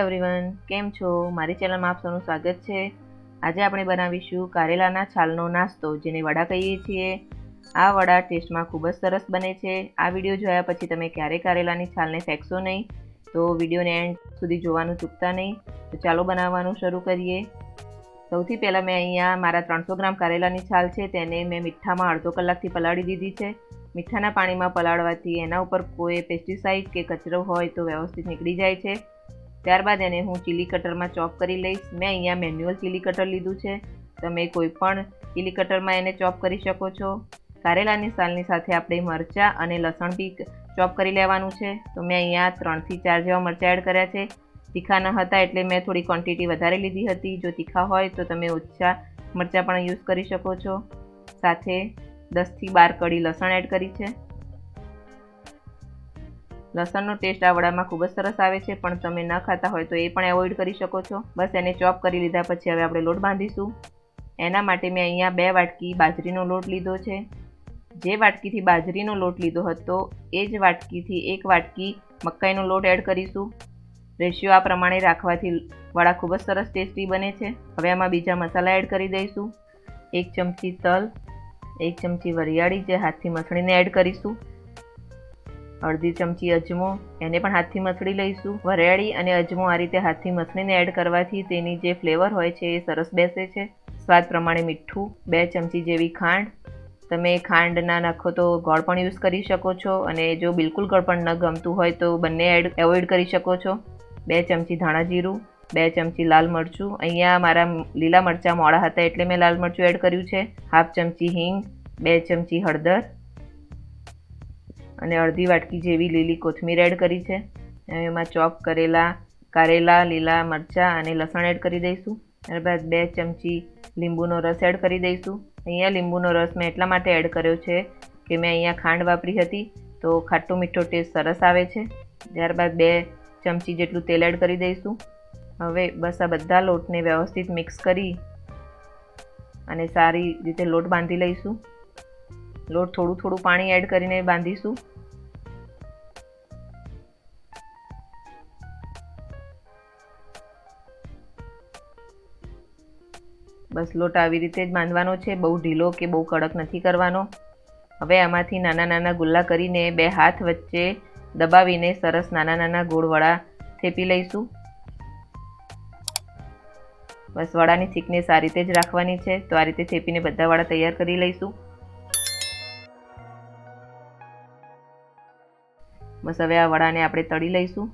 Everyone, કેમ છો? મારી ચેનલમાં આપ સૌનું સ્વાગત છે। આજે આપણે બનાવીશું કારેલાના છાલનો નાસ્તો, જેને વડા કહીએ છીએ। આ વડા ટેસ્ટમાં ખૂબ જ સરસ બને છે। આ વિડીયો જોયા પછી તમે ક્યારેય કારેલાની છાલને ફેંકશો નહીં, તો વિડીયોને એન્ડ સુધી જોવાનું ચૂકતા નહીં। તો ચાલો બનાવવાનું શરૂ કરીએ। સૌથી પહેલાં મેં અહીંયા મારા 300 ગ્રામ કારેલાની છાલ છે તેને મેં મીઠામાં અડધો કલાકથી પલાળી દીધી છે। મીઠાના પાણીમાં પલાળવાથી એના ઉપર કોઈ પેસ્ટિસાઇડ કે કચરો હોય તો વ્યવસ્થિત નીકળી જાય છે। ત્યારબાદ એને હું ચીલી કટરમાં ચોપ કરી લઈશ। મેં અહીંયા મેન્યુઅલ ચીલી કટર લીધું છે, તમે કોઈ પણ ચીલી કટરમાં એને ચોપ કરી શકો છો। કારેલાની છાલની સાથે આપણે મરચાં અને લસણ બી ચોપ કરી લેવાનું છે। તો મેં અહીંયા 3 થી 4 જેવા મરચાં એડ કર્યા છે। તીખા ન હતા એટલે મેં થોડી ક્વોન્ટિટી વધારે લીધી હતી। જો તીખા હોય તો તમે ઓછા મરચાં પણ યુઝ કરી શકો છો। સાથે 10 થી 12 કળી લસણ એડ કરી છે। લસણનો ટેસ્ટ આ વડામાં ખૂબ જ સરસ આવે છે, પણ તમે ન ખાતા હોય તો એ પણ એવોઇડ કરી શકો છો। બસ એને ચોપ કરી લીધા પછી હવે આપણે લોટ બાંધીશું। એના માટે મેં અહીંયા 2 વાટકી બાજરીનો લોટ લીધો છે। જે વાટકીથી બાજરીનો લોટ લીધો હતો એ જ વાટકીથી 1 વાટકી મકાઈનો લોટ એડ કરીશું। રેશિયો આ પ્રમાણે રાખવાથી વડા ખૂબ જ સરસ ટેસ્ટી બને છે। હવે આમાં બીજા મસાલા એડ કરી દઈશું। 1 ચમચી તલ, 1 ચમચી વરિયાળી જે હાથથી મસળીને એડ કરીશું, અડધી ચમચી અજમો, એને પણ હાથથી મસળી લઈશું। વરિયાળી અને અજમો આ રીતે હાથથી મસળીને એડ કરવાથી તેની જે ફ્લેવર હોય છે એ સરસ બેસે છે। સ્વાદ પ્રમાણે મીઠું, 2 ચમચી જેવી ખાંડ, તમે ખાંડ ના નાખો તો ગોળ પણ યુઝ કરી શકો છો, અને જો બિલકુલ ગોળ પણ ન ગમતું હોય તો બંને એવોઇડ કરી શકો છો। 2 ચમચી ધાણા જીરું, 2 ચમચી લાલ મરચું, અહીંયા મારા લીલા મરચાં મોડા હતા એટલે મેં લાલ મરચું એડ કર્યું છે। હાફ ચમચી હિંગ, 2 ચમચી હળદર અને અડધી વાટકી જેવી લીલી કોથમીર એડ કરી છે। એમાં ચોપ કરેલા કારેલા, લીલા મરચાં અને લસણ એડ કરી દઈશું। ત્યારબાદ 2 ચમચી લીંબુનો રસ એડ કરી દઈશું। અહીંયા લીંબુનો રસ મેં એટલા માટે એડ કર્યો છે કે મેં અહીંયા ખાંડ વાપરી હતી તો ખાટો મીઠો ટેસ્ટ સરસ આવે છે। ત્યારબાદ 2 ચમચી જેટલું તેલ એડ કરી દઈશું। હવે બસ આ બધા લોટને વ્યવસ્થિત મિક્સ કરી અને સારી રીતે લોટ બાંધી લઈશું। લોટ થોડું થોડું પાણી એડ કરીને બાંધીશું। બસ લોટ આવી રીતે જ બાંધવાનો છે, બહુ ઢીલો કે બહુ કડક નથી કરવાનો। હવે આમાંથી નાના નાના ગુલ્લા કરીને 2 હાથ વચ્ચે દબાવીને સરસ નાના નાના ગોળ વડા થેપી લઈશું। બસ વડાની થિકનેસ આ રીતે જ રાખવાની છે, તો આ રીતે થેપીને બધા વડા તૈયાર કરી લઈશું। બસ હવે આ વડાને આપણે તળી લઈશું।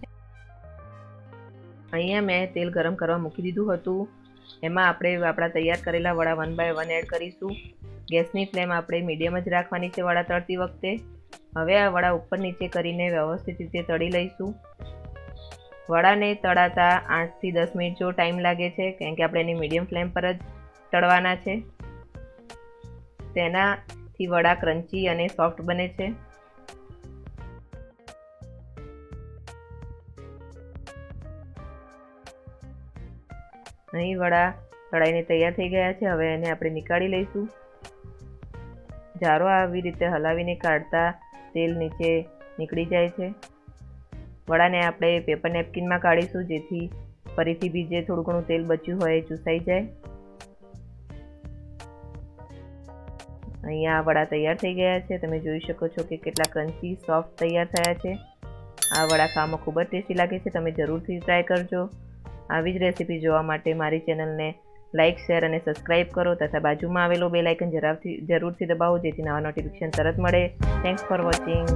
અહીંયા મેં તેલ ગરમ કરવા મૂકી દીધું હતું, એમાં આપણે આપણા તૈયાર કરેલા વડા 1 બાય 1 એડ કરીશું। ગેસની ફ્લેમ આપણે મીડિયમ જ રાખવાની છે વડા તળતી વખતે। હવે આ વડા ઉપર નીચે કરીને વ્યવસ્થિત રીતે તળી લઈશું। વડાને તળાતા 8 થી 10 મિનિટ જેવો ટાઈમ લાગે છે, કારણ કે આપણે એની મીડિયમ ફ્લેમ પર જ તળવાના છે। તેનાથી વડા ક્રન્ચી અને સોફ્ટ બને છે। અહીં વડા તળાઈને તૈયાર થઈ ગયા છે। હવે એને આપણે નીકાળી લઈશું। જારો આવી રીતે હલાવીને કાઢતા તેલ નીચે નીકળી જાય છે। વડાને આપણે પેપર નેપકિનમાં કાઢીશું, જેથી ફરીથી બી જે થોડું ઘણું તેલ બચ્યું હોય એ ચૂસાઈ જાય। અહીંયા વડા તૈયાર થઈ ગયા છે, તમે જોઈ શકો છો કે કેટલા ક્રન્ચી સોફ્ટ તૈયાર થયા છે। આ વડા ખાવામાં ખૂબ જ ટેસ્ટી લાગે છે, તમે જરૂરથી ટ્રાય કરજો। આવી જ રેસીપી જોવા માટે મારી ચેનલને લાઇક, શેર અને સબસ્ક્રાઇબ કરો, તથા બાજુમાં આવેલો બેલ આઇકન જરૂરથી દબાવો, જેથી નવા નોટિફિકેશન તરત મળે। Thanks for watching.